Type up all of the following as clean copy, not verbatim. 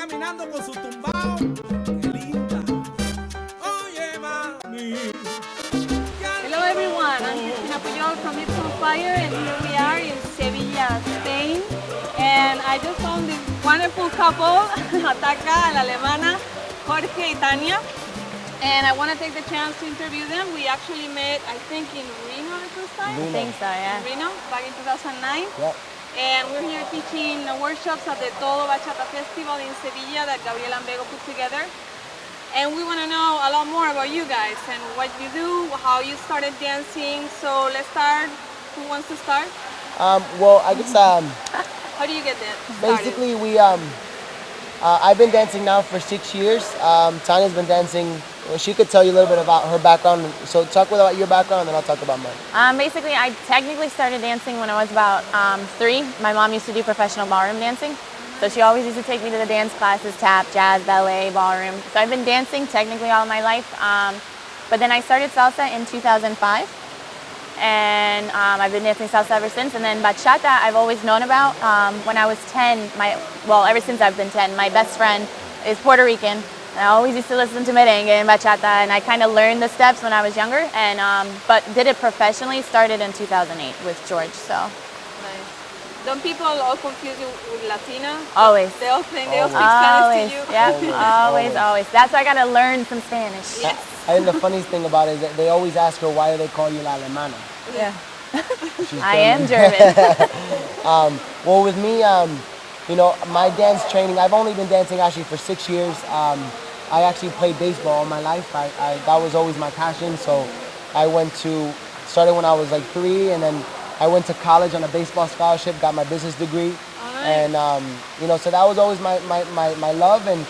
caminando con su tumbao. Qué linda. Oye, mami. Hello everyone, I'm Cristina Pujol from It's on Fire, and here we are in Sevilla, Spain. And I just found this wonderful couple, Ataca and Alemana, Jorge and Tanja. And I want to take the chance to interview them. We actually met, I think, in Reno the first time. I think so, yeah. In Reno, back in 2009. Yep. And we're here teaching workshops at the Todo Bachata Festival in Sevilla that Gabriel and Bego put together. And we want to know a lot more about you guys and what you do, how you started dancing. So let's start. Who wants to start? Well, I guess How do you get that started? basically I've been dancing now for 6 years. Tanya's been dancing. Well, she could tell you a little bit about her background. So talk about your background, and then I'll talk about mine. Basically, I technically started dancing when I was about 3. My mom used to do professional ballroom dancing. So she always used to take me to the dance classes, tap, jazz, ballet, ballroom. So I've been dancing technically all my life. But then I started salsa in 2005. And I've been dancing salsa ever since. And then bachata I've always known about. When I was 10, ever since I've been 10, my best friend is Puerto Rican. And I always used to listen to merengue and bachata, and I kind of learned the steps when I was younger. And but did it professionally, started in 2008 with George. So. Nice. Don't people all confuse you with Latina? Always. They all think they all speak Spanish Always, to you. yeah, always. That's why I gotta learn some Spanish. Yes. I think the funniest thing about it is that they always ask her, why do they call you La Alemana? Yeah. She's I am German. Well, with me, you know, my dance training, I've only been dancing actually for 6 years. I actually played baseball all my life. That was always my passion. So I started when I was like 3, and then I went to college on a baseball scholarship, got my business degree. And, you know, so that was always my love. And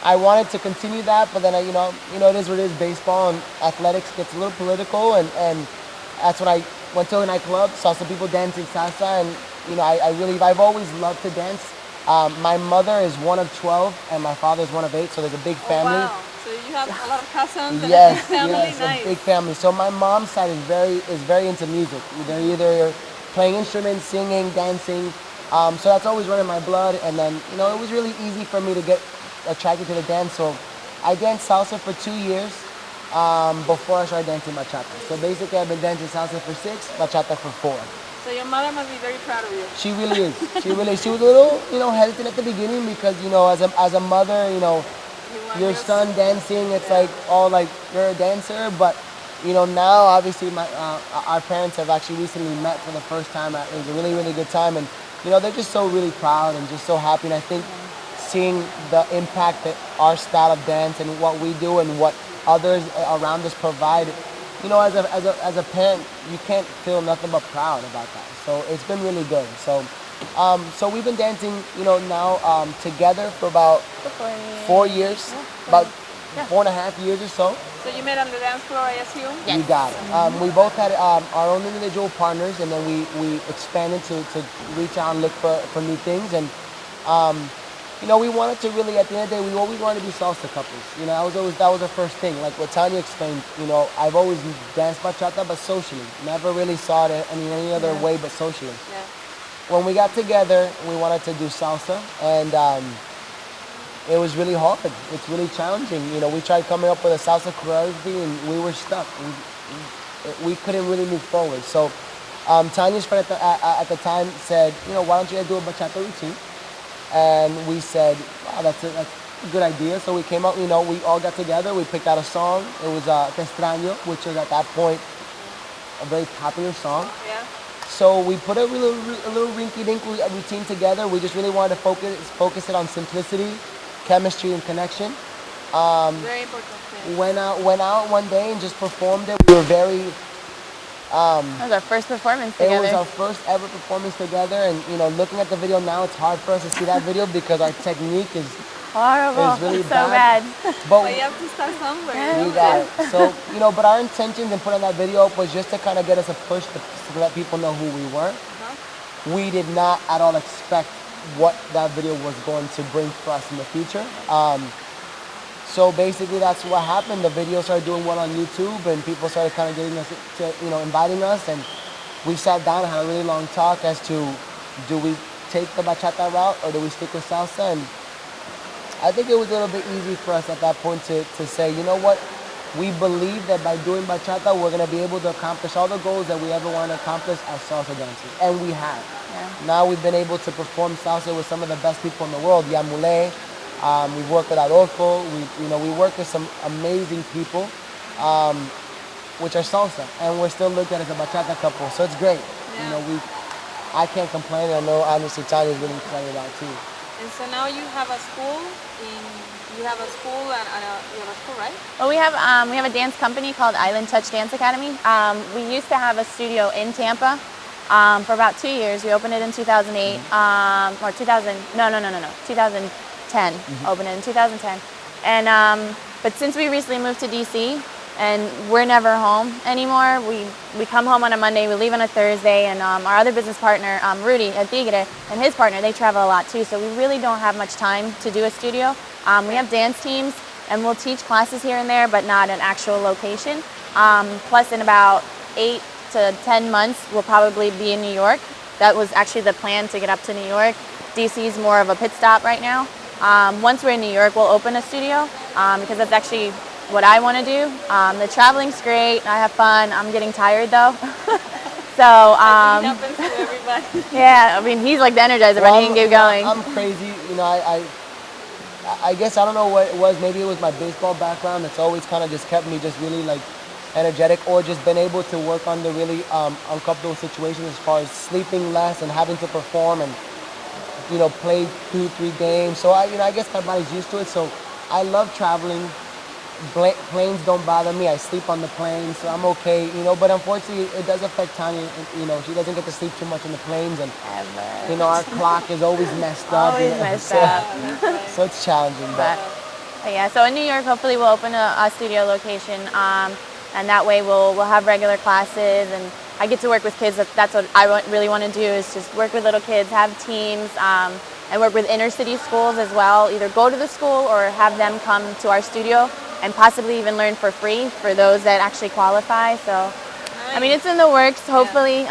I wanted to continue that, but then, you know, it is what it is. Baseball and athletics gets a little political. And that's when I went to a nightclub, saw some people dancing salsa. And, you know, I've always loved to dance. My mother is one of 12, and my father is one of 8, so there's a big family. Oh, wow. So you have a lot of cousins and Yes, a big family. yes, Nice. a big family. So my mom's side is very into music. They're either playing instruments, singing, dancing. So that's always running my blood. And then, you know, it was really easy for me to get attracted to the dance. So I danced salsa for 2 years before I started dancing bachata. So basically, I've been dancing salsa for 6, bachata for 4. So your mother must be very proud of you. She really is. She was a little, you know, hesitant at the beginning because, you know, as a mother, you know, your son dancing, it's like, oh, like you're a dancer. But, you know, now obviously our parents have actually recently met for the first time. It was a really, really good time. And, you know, they're just so really proud and just so happy. And I think seeing the impact that our style of dance and what we do and what others around us provide, you know, as a parent, you can't feel nothing but proud about that. So it's been really good. So we've been dancing, you know, now together for about 4 years, about 4.5 years or so. So you met on the dance floor, I assume? You got it. We both had our own individual partners, and then we expanded to reach out and look for new things. And you know, we wanted to really, at the end of the day, we always wanted to be salsa couples. You know, that was the first thing. Like what Tanya explained, you know, I've always danced bachata, but socially. Never really saw it in any other way but socially. Yeah. When we got together, we wanted to do salsa, and it was really hard. It's really challenging. You know, we tried coming up with a salsa choreography, and we were stuck. We couldn't really move forward. So Tanya's friend at the time said, you know, why don't you guys do a bachata routine? And we said, wow, that's a good idea. So we came out, you know, we all got together. We picked out a song. It was Te Extraño, which was at that point a very popular song. Yeah. So we put a little rinky-dink routine together. We just really wanted to focus it on simplicity, chemistry, and connection. Very important thing. Went out one day and just performed it. We were very... That was our first performance together. It was our first ever performance together, and you know, looking at the video now, it's hard for us to see that video because our technique is horrible. It's really so bad. But you have to start somewhere. You got it. So, you know, but our intentions in putting that video up was just to kind of get us a push to let people know who we were. We did not at all expect what that video was going to bring for us in the future. So basically that's what happened. The video started doing well on YouTube, and people started kind of getting us to, you know, inviting us, and we sat down and had a really long talk as to, do we take the bachata route or do we stick with salsa? And I think it was a little bit easy for us at that point to say, you know what, we believe that by doing bachata, we're going to be able to accomplish all the goals that we ever want to accomplish as salsa dancers. And we have. Yeah. Now we've been able to perform salsa with some of the best people in the world. Yamule, we've worked with Adolfo. We work with some amazing people, which are salsa. And we're still looked at as a bachata couple. So it's great. Yeah. I can't complain. I know, honestly, Tanya's really excited about it too. And so now you have a school you have a school and you have a school, right? Well, we have a dance company called Island Touch Dance Academy. We used to have a studio in Tampa for about 2 years. We opened it in 2008, or 2000. No, 2010. Opened it in 2010, and but since we recently moved to DC and we're never home anymore, we come home on a Monday, we leave on a Thursday, and our other business partner, Rudy at Tigre, and his partner, they travel a lot too. So we really don't have much time to do a studio. We have dance teams, and we'll teach classes here and there, but not an actual location. Plus, in about 8 to 10 months, we'll probably be in New York. That was actually the plan, to get up to New York. DC is more of a pit stop right now. Once we're in New York, we'll open a studio, because that's actually what I want to do. The traveling's great. I have fun. I'm getting tired though. So, It happens to everybody. yeah, I mean, he's like the energizer bunny. He can keep going. I'm crazy. I guess I don't know what it was. Maybe it was my baseball background that's always kind of just kept me just really like energetic, or just been able to work under really uncomfortable situations as far as sleeping less and having to perform and play 2-3 games. So I guess my body's used to it. So I love traveling. Planes don't bother me. I sleep on the plane, so I'm okay. But unfortunately, it does affect Tanya. She doesn't get to sleep too much in the planes, and our clock is always messed up. Always messed up. So it's challenging, but yeah. So in New York, hopefully we'll open a studio location, and that way we'll have regular classes, and I get to work with kids. That's what I really want to do, is just work with little kids, have teams, and work with inner city schools as well. Either go to the school or have them come to our studio, and possibly even learn for free for those that actually qualify. So, Nice. I mean, it's in the works, hopefully,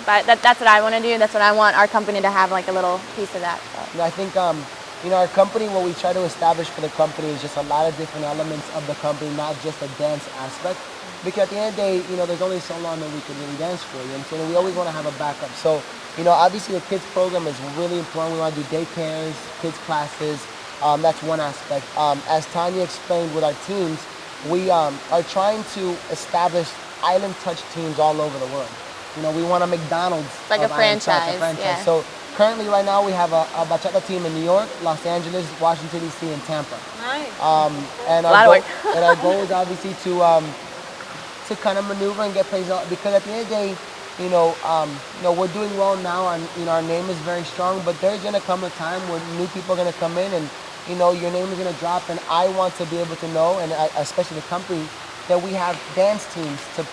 but that's what I want to do. That's what I want our company to have, like a little piece of that. So. I think, our company, what we try to establish for the company is just a lot of different elements of the company, not just a dance aspect. Because at the end of the day, there's only so long that we can really dance for. So we always want to have a backup. So, obviously the kids program is really important. We want to do daycares, kids classes. That's one aspect. As Tanya explained with our teams, we are trying to establish Island Touch teams all over the world. We want a McDonald's. Like a franchise. Yeah. So currently right now we have a bachata team in New York, Los Angeles, Washington, D.C., and Tampa. Nice. And a lot of work. And our goal is obviously to kind of maneuver and get places out, because at the end of the day, we're doing well now, and our name is very strong, but there's going to come a time where new people are going to come in, and your name is going to drop, and I want to be able to know, and especially the company, that we have dance teams to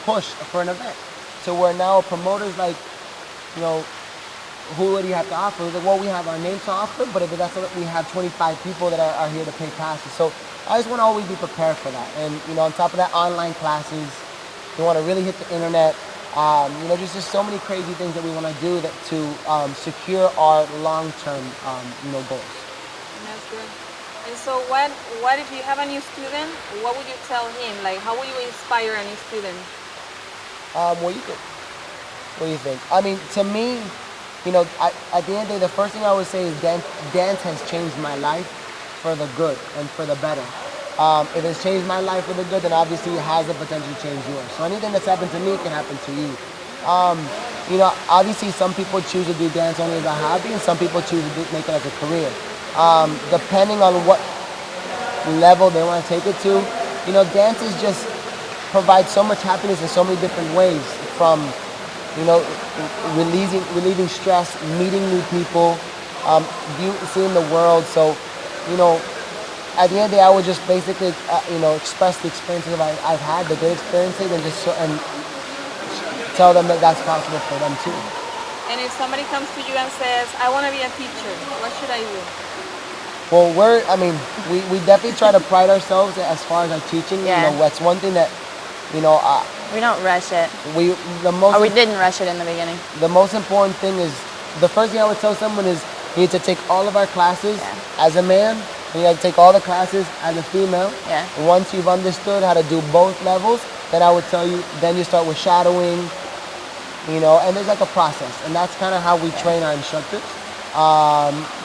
push for an event. So where now promoters like, who do you have to offer? Well, we have our name to offer, but if that's what we have 25 people that are here to pay passes. So I just want to always be prepared for that. And on top of that, online classes. We want to really hit the internet. There's just so many crazy things that we want to do to secure our long-term, goals. That's good. And so what if you have a new student, what would you tell him? Like, how would you inspire a new student? What do you think? I mean, to me, at the end of the day, the first thing I would say is dance has changed my life for the good and for the better. If it's changed my life for the good, then obviously it has the potential to change yours. So anything that's happened to me can happen to you. Obviously some people choose to do dance only as a hobby, and some people choose to make it as a career. Depending on what level they want to take it to, dance is just provides so much happiness in so many different ways, from relieving stress, meeting new people, seeing the world. So at the end of the day, I would just basically express the experiences I've had, the good experiences, and tell them that that's possible for them too. And if somebody comes to you and says, I want to be a teacher, what should I do? Well, we definitely try to pride ourselves as far as our teaching. Yeah. That's one thing that we don't rush it. We didn't rush it in the beginning. The most important thing is, the first thing I would tell someone is, You need to take all of our classes Yeah. as a man, and you have to take all the classes as a female. Yeah. Once you've understood how to do both levels, then I would tell you, then you start with shadowing, and there's like a process, and that's kind of how we train our instructors.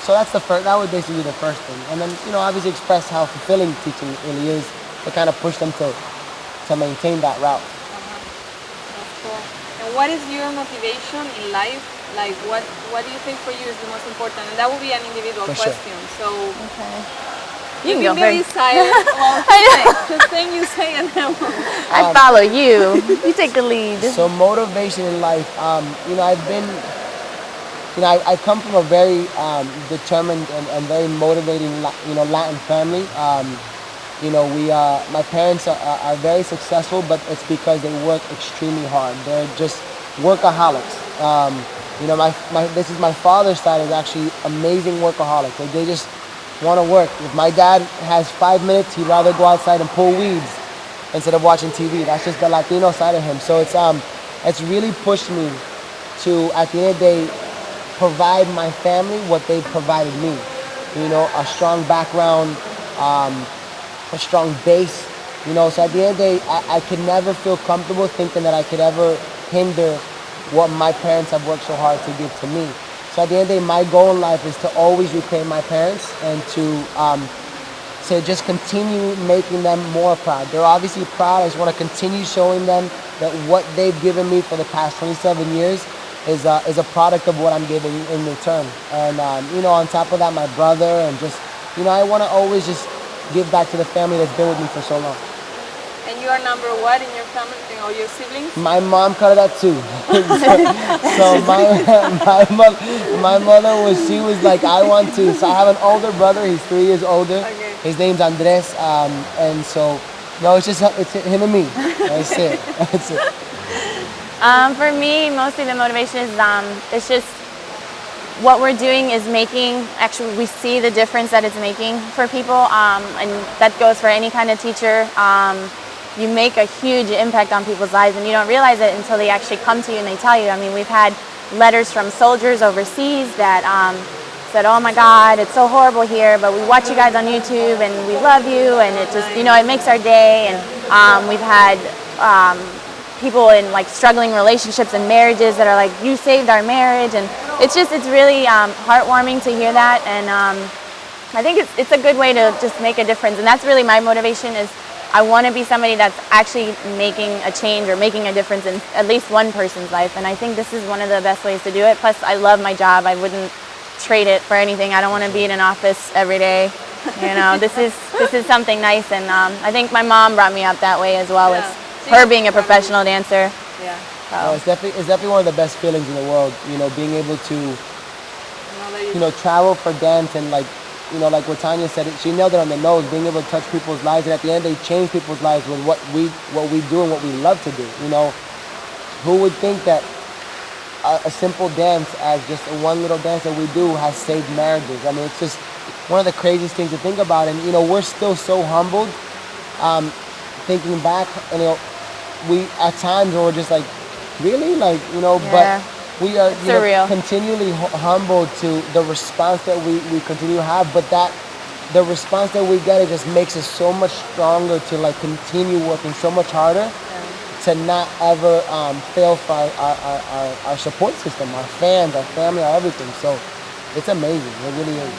So that's that would basically be the first thing. And then, obviously express how fulfilling teaching really is to kind of push them to maintain that route. That's cool. And what is your motivation in life? Like, what do you think for you is the most important? And that will be an individual For sure. question. So, Okay. you can can go very first. silent. Well, just saying you say and then I follow you. You take the lead. So motivation in life, I've been, I come from a very determined and very motivating, Latin family. My parents are very successful, but it's because they work extremely hard. They're just workaholics. This is my father's side is actually amazing workaholics. Like, they just want to work. If my dad has 5 minutes, he'd rather go outside and pull weeds instead of watching TV. That's just the Latino side of him. So it's really pushed me to, at the end of the day, provide my family what they provided me. A strong background, a strong base. So at the end of the day, I could never feel comfortable thinking that I could ever hinder what my parents have worked so hard to give to me. So at the end of the day, my goal in life is to always repay my parents and to just continue making them more proud. They're obviously proud. I just want to continue showing them that what they've given me for the past 27 years is a product of what I'm giving in return. And on top of that, my brother, and just I want to always just give back to the family that's been with me for so long. And you are number what in your family or your siblings? My mom cut it at 2. so my mother she was like, I want to. So I have an older brother. He's 3 years older. Okay. His name's Andres. And so it's him and me. That's it. That's it. For me, mostly the motivation is it's just what we're doing is actually we see the difference that it's making for people, and that goes for any kind of teacher. You make a huge impact on people's lives, and you don't realize it until they actually come to you and they tell you. I mean, we've had letters from soldiers overseas that said, "Oh my God, it's so horrible here, but we watch you guys on YouTube and we love you, and it just, it makes our day." And we've had people in like struggling relationships and marriages that are like, "You saved our marriage," and it's really heartwarming to hear that. And I think it's a good way to just make a difference, and that's really my motivation. Is I want to be somebody that's actually making a change or making a difference in at least one person's life, and I think this is one of the best ways to do it. Plus, I love my job. I wouldn't trade it for anything. I don't want to be in an office every day. This is something nice, and I think my mom brought me up that way as well. Yeah. It's her being a professional dancer. Yeah. No, it's definitely one of the best feelings in the world. Being able to travel for dance and like what Tanja said, she nailed it on the nose. Being able to touch people's lives, and at the end, they change people's lives with what we do and what we love to do. Who would think that a simple dance, as just one little dance that we do, has saved marriages? I mean, it's just one of the craziest things to think about. And we're still so humbled, thinking back. And we at times we're just like, really, like Yeah. but. We are continually humbled to the response that we continue to have, but that the response that we get, it just makes us so much stronger to like continue working so much harder, to not ever fail for our support system, our fans, our family, our everything. So it's amazing. It really is.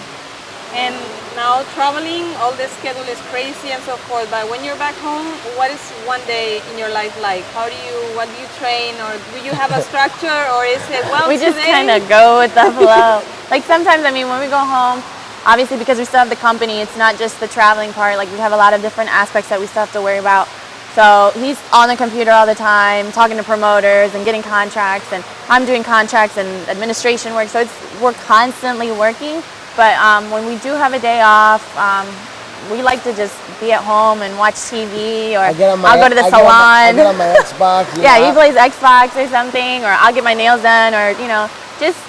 And now traveling, all the schedule is crazy and so forth, but when you're back home, what is one day in your life like? What do you train, or do you have a structure, or is it, We just kind of go with the flow. Like sometimes, I mean, when we go home, obviously because we still have the company, it's not just the traveling part. Like we have a lot of different aspects that we still have to worry about. So he's on the computer all the time, talking to promoters and getting contracts, and I'm doing contracts and administration work. So we're constantly working. But when we do have a day off, we like to just be at home and watch TV, or I'll go to the salon. I get on my Xbox. Yeah, he plays Xbox or something, or I'll get my nails done, or just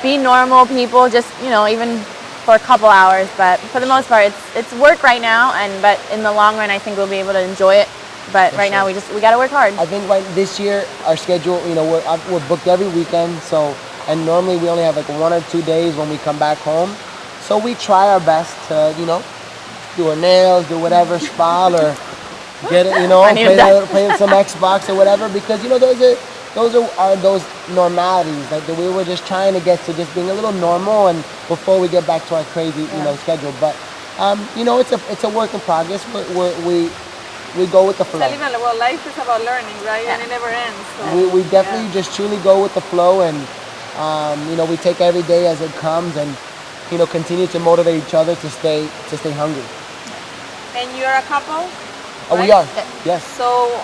be normal people. Just even for a couple hours. But for the most part, it's work right now, but in the long run, I think we'll be able to enjoy it. But right now, we got to work hard. I think this year our schedule, we're booked every weekend, so and normally we only have like 1 or 2 days when we come back home. So we try our best to, you know, do our nails, do whatever, spa, or get it, you know, play some Xbox or whatever, because, you know, those are those normalities. Like we were just trying to get to just being a little normal, and before we get back to our crazy, you know, schedule. But you know, it's a work in progress. We go with the flow. Well, life is about learning, right? And it never ends. So. We definitely just truly go with the flow, and you know, we take every day as it comes, and you know, continue to motivate each other to stay hungry. And you're a couple? Oh, right? we are. Yes. So,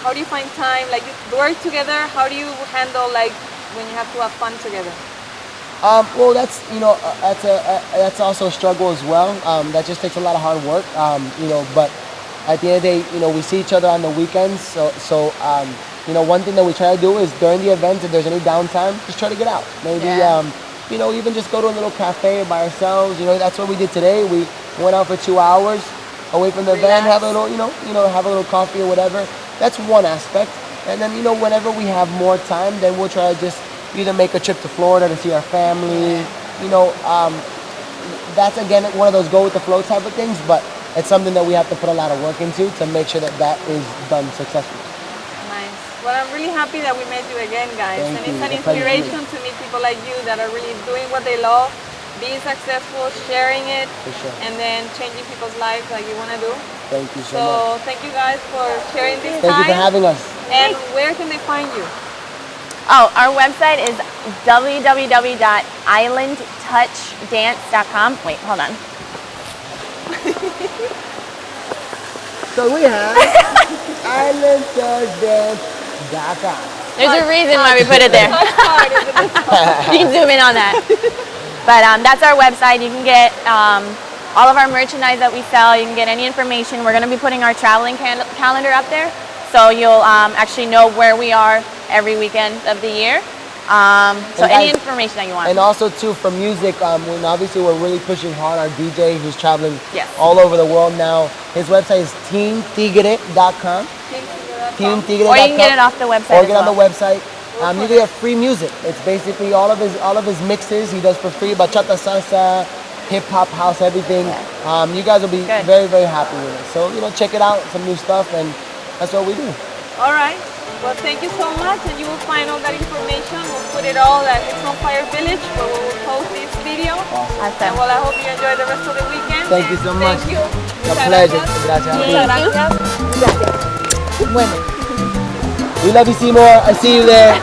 how do you find time? Like, you work together. How do you handle like when you have to have fun together? Well, that's, you know, that's also a struggle as well. That just takes a lot of hard work. You know, but at the end of the day, you know, we see each other on the weekends. So you know, one thing that we try to do is during the event, if there's any downtime, just try to get out. Maybe, you know, even just go to a little cafe by ourselves. You know, that's what we did today. We went out for 2 hours away from the event, have a little, you know, have a little coffee or whatever. That's one aspect. And then, you know, whenever we have more time, then we'll try to just either make a trip to Florida to see our family. You know, that's again one of those go with the flow type of things, but it's something that we have to put a lot of work into to make sure that is done successfully. Nice. Well, I'm really happy that we met you again, guys. Thank you. It's an inspiration to meet people like you that are really doing what they love, being successful, sharing it, For sure. and then changing people's lives like you want to do. Thank you so So much. thank you guys for sharing this Thank time. you for having us. And where can they find you? Oh, our website is www.islandtouchdance.com. Wait, hold on. So we have IslandTouchDance.com. There's a reason why we put it there. You can zoom in on that. But that's our website. You can get all of our merchandise that we sell. You can get any information. We're going to be putting our traveling calendar up there, so you'll actually know where we are every weekend of the year. So any information that you want. And also too, for music, when obviously we're really pushing hard. Our DJ who's traveling all over the world now, his website is teamtigre.com. Teamtigre.com. Or you can get it off the website. Or get on the website. You can get free music. It's basically all of his mixes he does for free. Bachata, salsa, hip hop, house, everything. You guys will be very, very happy with it. So, you know, check it out, some new stuff, and that's what we do. All right. Well, thank you so much, and you will find all that information. We'll put it all at It's on Fire Village, where we will post this video. Awesome. Well, I hope you enjoy the rest of the weekend. Thank you so much. Thank you. A pleasure. Gracias. Bueno. We love you, Seymour. I see you there.